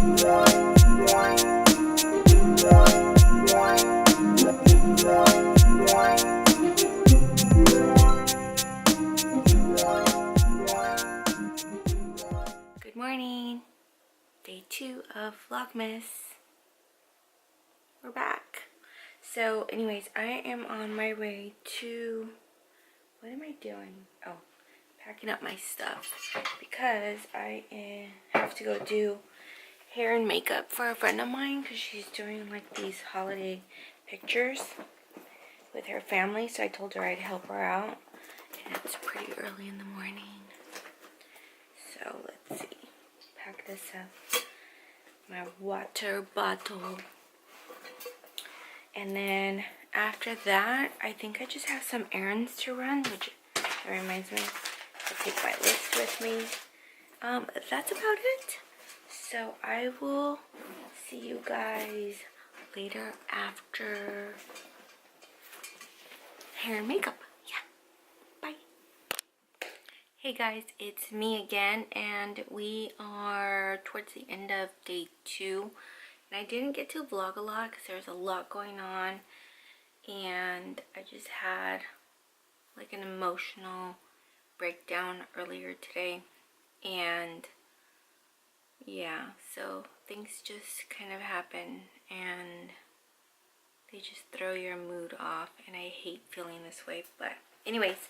Good morning. Day 2 of Vlogmas. We're back. So anyways, I am on my way to, what am I doing? Oh, packing up my stuff because I have to go do hair and makeup for a friend of mine because she's doing like these holiday pictures with her family. So I told her I'd help her out, and it's pretty early in the morning. So let's see, pack this up, my water bottle, and then after that I think I just have some errands to run, which that reminds me to take my list with me. That's about it. So I will see you guys later after hair and makeup. Hey guys, it's me again, and we are towards the end of day 2, and I didn't get to vlog a lot because there's a lot going on, and I just had like an emotional breakdown earlier today, and yeah, so things just kind of happen and they just throw your mood off, and I hate feeling this way. But anyways,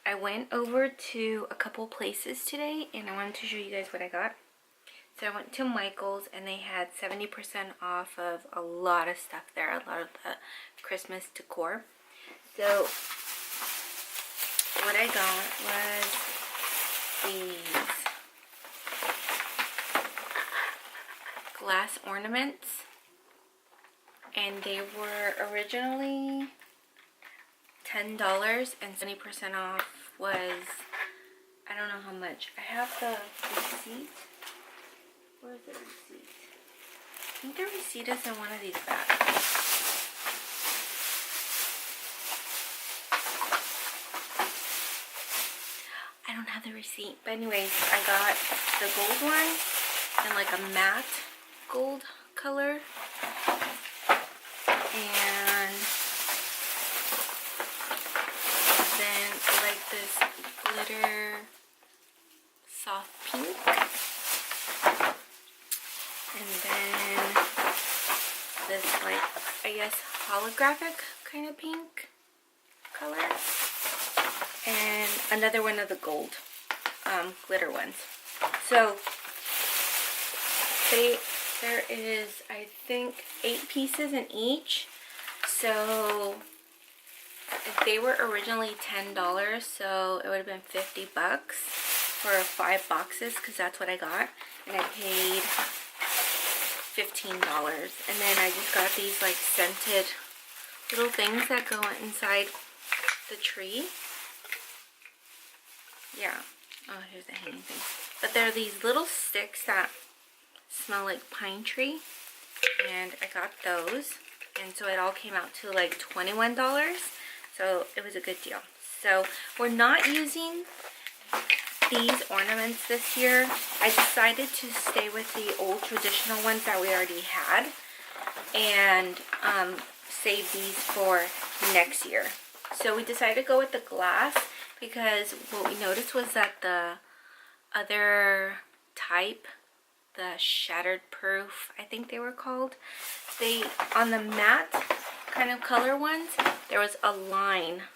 I went over to a couple places today, and I wanted to show you guys what I got. So I went to Michael's, and they had 70% off of a lot of stuff there, a lot of the Christmas decor. So what I got was these glass ornaments, and they were originally $10, and 70% off was, I don't know how much. I have the receipt. Where's the receipt? I think the receipt is in one of these bags. I don't have the receipt, but anyways, I got the gold one and like a matte gold color, and then like this glitter soft pink, and then this like, I guess, holographic kind of pink color, and another one of the gold glitter ones. So there is, I think, 8 pieces in each. So they were originally $10, so it would have been $50 for 5 boxes, because that's what I got, and I paid $15. And then I just got these like scented little things that go inside the tree. Yeah. Oh, here's the hanging thing. But they're these little sticks that smell like pine tree, and I got those, and so it all came out to like $21. So it was a good deal. So we're not using these ornaments this year. I decided to stay with the old traditional ones that we already had, and save these for next year. So we decided to go with the glass, because what we noticed was that the other type, the shattered proof, I think they were called, they, on the matte kind of color ones, there was a line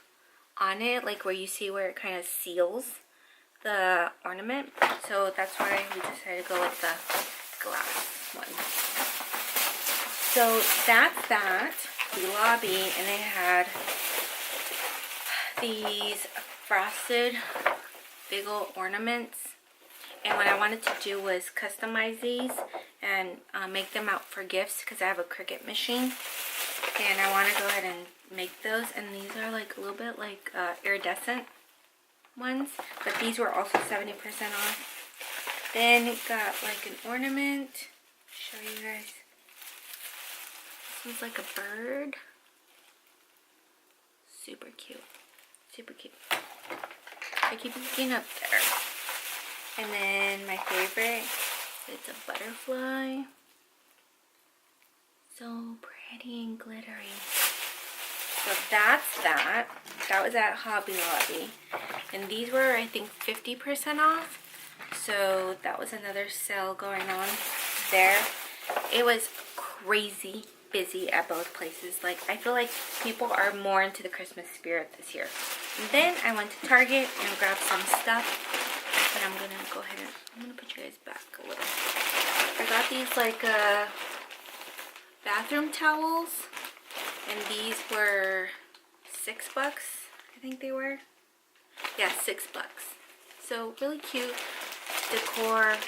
on it, like where you see where it kind of seals the ornament. So that's why we decided to go with the glass one. So that's that, the lobby, and they had these frosted big old ornaments. And what I wanted to do was customize these and make them out for gifts, because I have a Cricut machine. And I want to go ahead and make those. And these are like a little bit like iridescent ones. But these were also 70% off. Then it got like an ornament. Show you guys. This one's like a bird. Super cute. Super cute. I keep looking up there. And then my favorite It's a butterfly. So pretty and glittery. So that's that. That was at Hobby Lobby. And these were, I think, 50% off. So that was another sale going on there. It was crazy busy at both places. Like, I feel like people are more into the Christmas spirit this year. And then I went to Target and grabbed some stuff. And I'm gonna go ahead and I'm gonna put you guys back a little. I got these like bathroom towels, and these were $6, I think they were. Yeah, $6. So really cute decor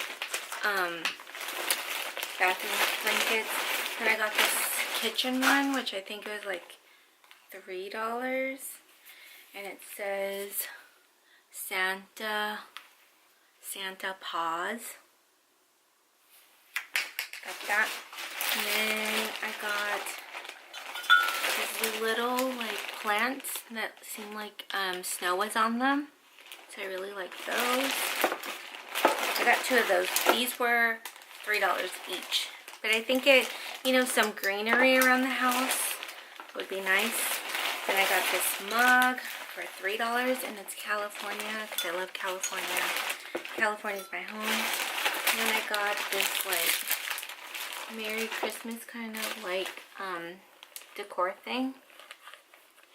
bathroom blankets. Then I got this kitchen one, which I think was like $3, and it says Santa Paws. Got that. And then I got these little like plants that seem like snow was on them. So I really like those. I got 2 of those. These were $3 each. But I think it, you know, some greenery around the house would be nice. Then I got this mug for $3, and it's California because I love California. California's my home. And then I got this like Merry Christmas kind of like decor thing.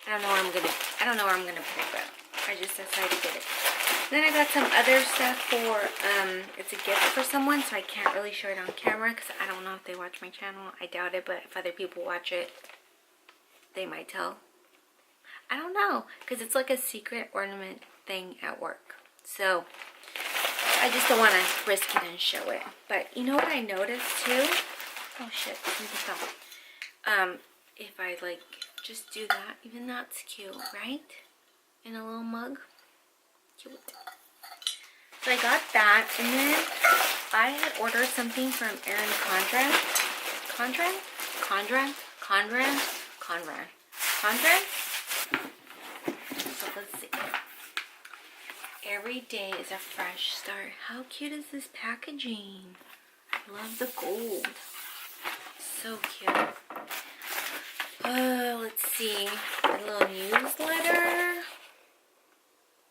I don't know where I'm gonna put it, but I just decided to get it. Then I got some other stuff for it's a gift for someone, so I can't really show it on camera because I don't know if they watch my channel. I doubt it, but if other people watch it, they might tell. I don't know, because it's like a secret ornament thing at work. So I just don't want to risk it and show it. But you know what I noticed too? Oh shit, something fell. If I like just do that, even that's cute, right? In a little mug. Cute. So I got that, and then I had ordered something from Erin Condren. So let's see. Every day is a fresh start. How cute is this packaging? I love the gold. So cute. Let's see. A little newsletter.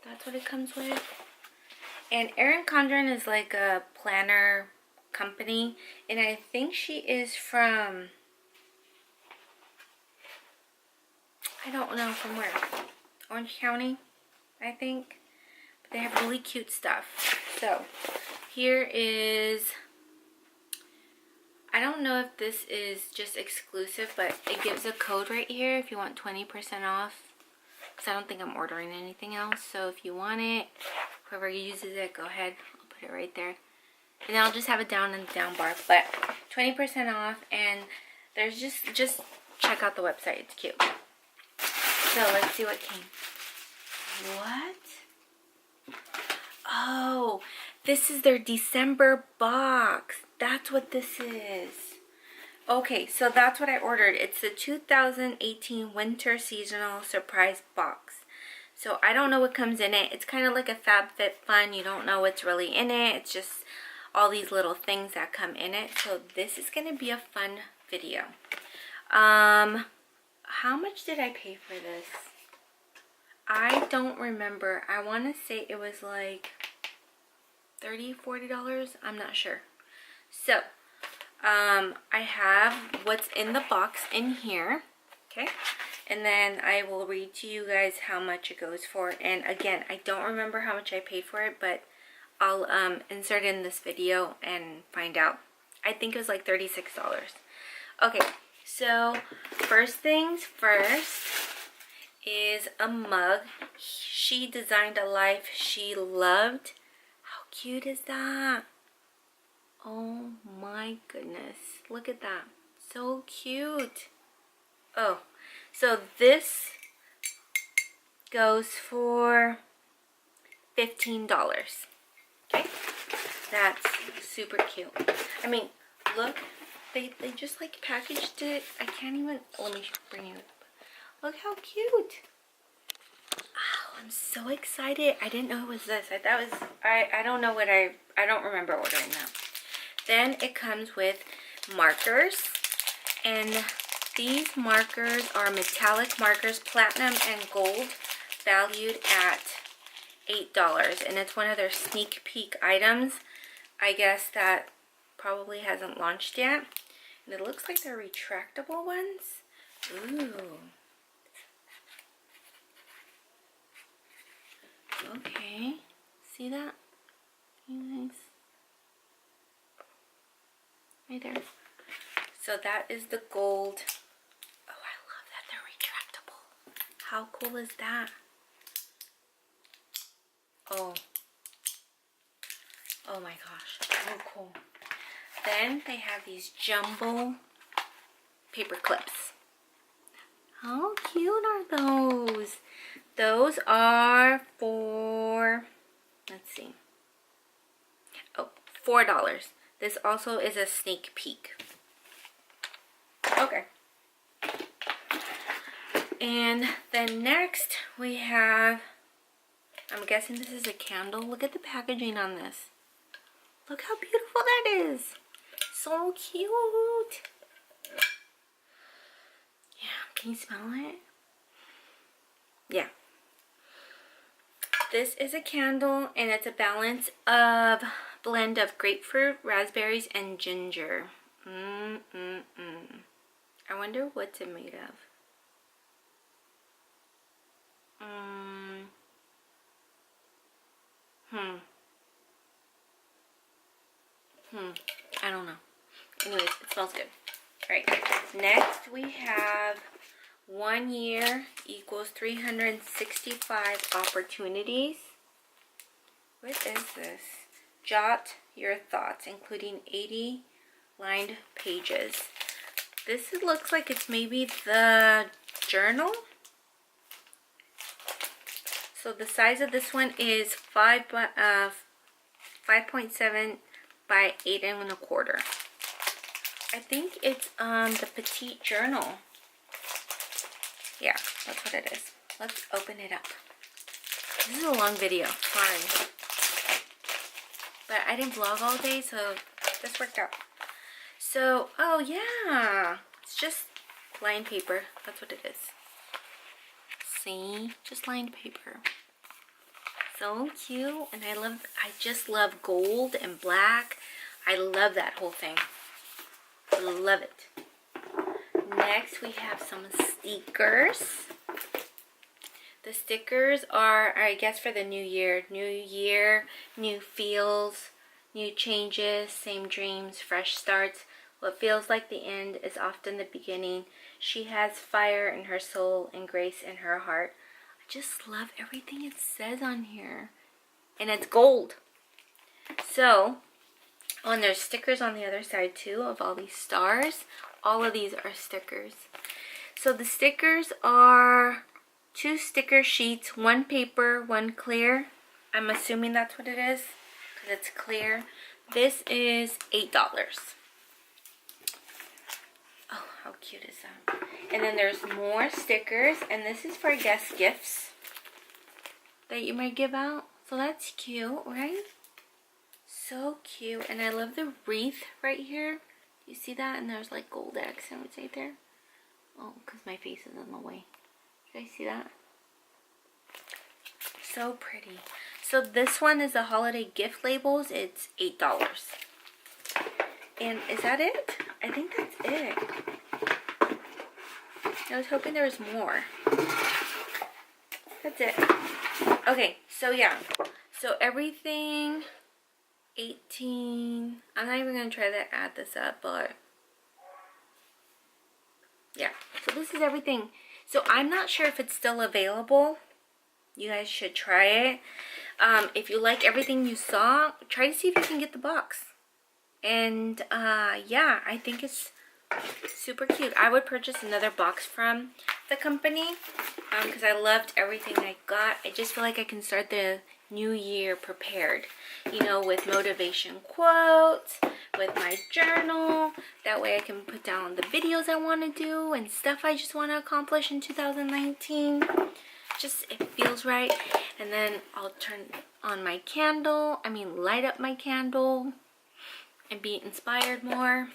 That's what it comes with. And Erin Condren is like a planner company, and I think she is from, I don't know from where, Orange County, I think. But they have really cute stuff. So here is, I don't know if this is just exclusive, but it gives a code right here if you want 20% off. Because I don't think I'm ordering anything else. So if you want it, whoever uses it, go ahead. I'll put it right there. And then I'll just have it down in the down bar. But 20% off, and there's just check out the website. It's cute. So let's see what came. What? Oh, this is their December box. That's what this is. Okay, so that's what I ordered. It's the 2018 Winter Seasonal Surprise Box. So I don't know what comes in it. It's kind of like a FabFitFun. You don't know what's really in it. It's just all these little things that come in it. So this is going to be a fun video. How much did I pay for this? I don't remember. I want to say it was like $30, $40. I'm not sure. So I have what's in the box in here, okay, and then I will read to you guys how much it goes for. And again, I don't remember how much I paid for it, but I'll insert in this video and find out. I think it was like $36. Okay, so first things first is a mug. She designed a life she loved. How cute is that? Oh my goodness, look at that. So cute. Oh, so this goes for $15. Okay, that's super cute. I mean, look, they just like packaged it. I can't even, let me bring you up. Look how cute. Oh, I'm so excited. I didn't know it was this. I thought it was, I don't know what I don't remember ordering that. Then it comes with markers, and these markers are metallic markers, platinum and gold, valued at $8, and it's one of their sneak peek items. I guess that probably hasn't launched yet. And it looks like they're retractable ones. Ooh. Okay. See that? Nice. Right there. So that is the gold. Oh, I love that they're retractable. How cool is that? Oh. Oh my gosh. So cool. Then they have these jumbo paper clips. How cute are those? Those are for, let's see. Oh, $4. This also is a sneak peek. Okay. And then next we have, I'm guessing this is a candle. Look at the packaging on this. Look how beautiful that is. So cute. Yeah, can you smell it? Yeah. This is a candle, and it's a blend of grapefruit, raspberries, and ginger. I wonder what's it made of. I don't know. Anyways, it smells good. Alright, next we have 1 year equals 365 opportunities. What is this? Jot your thoughts, including 80 lined pages. This looks like it's maybe the journal. So the size of this one is 5.7 by 8.25. I think it's the petite journal. Yeah, that's what it is. Let's open it up. This is a long video, sorry. But I didn't vlog all day, so this worked out. So, oh yeah, it's just lined paper. That's what it is. See, just lined paper. So cute, and I just love gold and black. I love that whole thing. Love it. Next, we have some stickers. The stickers are, I guess, for the new year. New year, new feels, new changes, same dreams, fresh starts. What feels like the end is often the beginning. She has fire in her soul and grace in her heart. I just love everything it says on here. And it's gold. So, oh, and there's stickers on the other side too of all these stars. All of these are stickers. So the stickers are 2 sticker sheets, 1 paper, 1 clear. I'm assuming that's what it is because it's clear. This is $8. Oh, how cute is that? And then there's more stickers, and this is for guest gifts that you might give out. So that's cute, right? So cute. And I love the wreath right here. You see that? And there's like gold accents right there. Oh, because my face is in the way. You guys see that? So pretty. So this one is the holiday gift labels. It's $8. And is that it? I think that's it. I was hoping there was more. That's it. Okay, so yeah. So everything, 18. I'm not even going to try to add this up, but yeah. So this is everything. So I'm not sure if it's still available. You guys should try it. If you like everything you saw, try to see if you can get the box. And yeah, I think it's super cute. I would purchase another box from the company because I loved everything I got. I just feel like I can start the new year prepared, you know, with motivation quotes, with my journal. That way I can put down the videos I want to do and stuff I just want to accomplish in 2019. Just, it feels right. And then I'll turn on my candle, light up my candle, and be inspired more.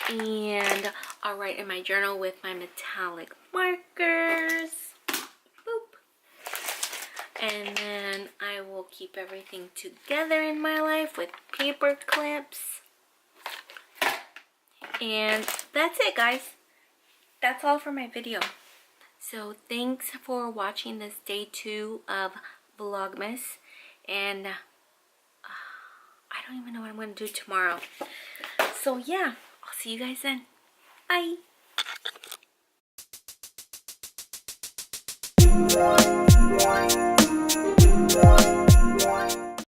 And I'll write in my journal with my metallic markers. Boop. And then I will keep everything together in my life with paper clips. And that's it, guys. That's all for my video. So thanks for watching this day 2 of Vlogmas. And I don't even know what I'm going to do tomorrow. So yeah, I'll see you guys then. Bye.